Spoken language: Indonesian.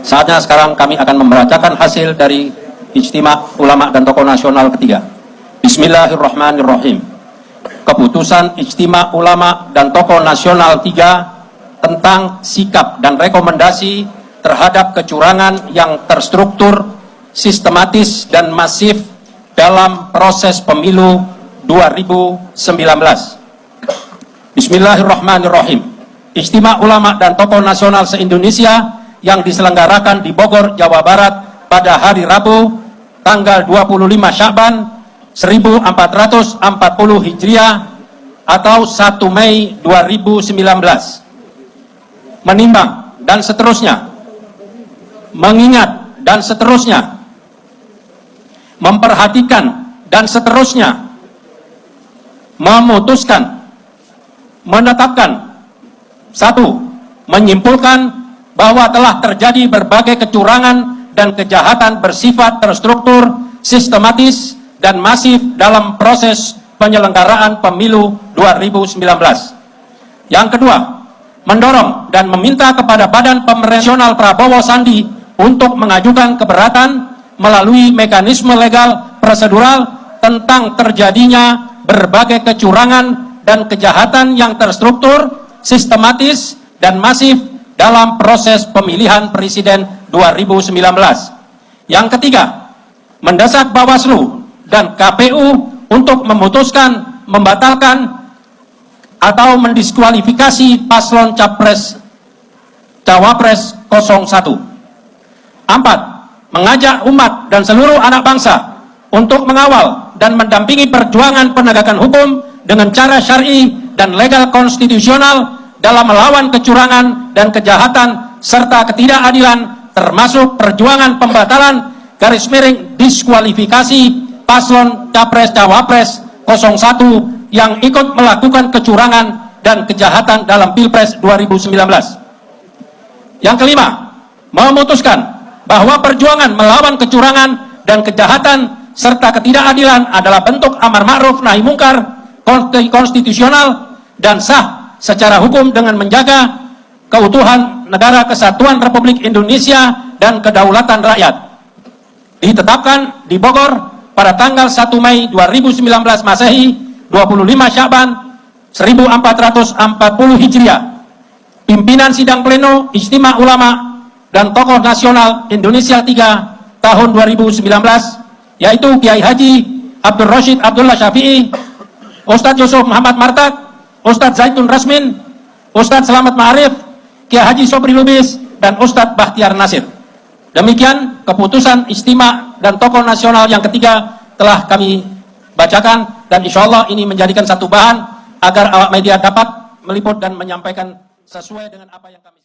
Saatnya sekarang kami akan membacakan hasil dari Ijtima Ulama dan Tokoh Nasional ketiga. Bismillahirrahmanirrahim. Keputusan Ijtima Ulama dan Tokoh Nasional 3 tentang sikap dan rekomendasi terhadap kecurangan yang terstruktur, sistematis, dan masif dalam proses pemilu 2019. Bismillahirrahmanirrahim. Ijtima Ulama dan Tokoh Nasional se-Indonesia yang diselenggarakan di Bogor, Jawa Barat pada hari Rabu, tanggal 25 Sya'ban 1440 Hijriah atau 1 Mei 2019. Menimbang dan seterusnya, mengingat dan seterusnya, memperhatikan dan seterusnya, memutuskan, menetapkan. 1. Menyimpulkan bahwa telah terjadi berbagai kecurangan dan kejahatan bersifat terstruktur, sistematis, dan masif dalam proses penyelenggaraan pemilu 2019. Yang kedua, mendorong dan meminta kepada Badan Pemerintah Prabowo Sandi untuk mengajukan keberatan melalui mekanisme legal prosedural tentang terjadinya berbagai kecurangan dan kejahatan yang terstruktur, sistematis, dan masif dalam proses pemilihan presiden 2019. Yang ketiga, mendesak Bawaslu dan KPU untuk memutuskan, membatalkan, atau mendiskualifikasi paslon Capres Cawapres 01. 4. Mengajak umat dan seluruh anak bangsa untuk mengawal dan mendampingi perjuangan penegakan hukum dengan cara syar'i dan legal konstitusional dalam melawan kecurangan dan kejahatan serta ketidakadilan, termasuk perjuangan pembatalan (diskualifikasi) paslon Capres Cawapres 01 yang ikut melakukan kecurangan dan kejahatan dalam Pilpres 2019. Yang kelima, memutuskan bahwa perjuangan melawan kecurangan dan kejahatan serta ketidakadilan adalah bentuk amar ma'ruf nahi mungkar konstitusional dan sah secara hukum dengan menjaga keutuhan negara kesatuan Republik Indonesia dan kedaulatan rakyat. Ditetapkan di Bogor pada tanggal 1 Mei 2019 Masehi, 25 Sya'ban 1440 Hijriah. Pimpinan sidang pleno Ijtima Ulama dan Tokoh Nasional Indonesia 3 tahun 2019 yaitu Kiai Haji Abdul Rashid Abdullah Syafi'i, Ustadz Yusuf Muhammad Martak, Ustadz Zaitun Rasmin, Ustadz Selamat Ma'arif, Kiai Haji Sobri Lubis, dan Ustadz Bahtiar Nasir. Demikian keputusan Ijtima dan Tokoh Nasional yang ketiga telah kami bacakan, dan insya Allah ini menjadikan satu bahan agar awak media dapat meliput dan menyampaikan sesuai dengan apa yang kami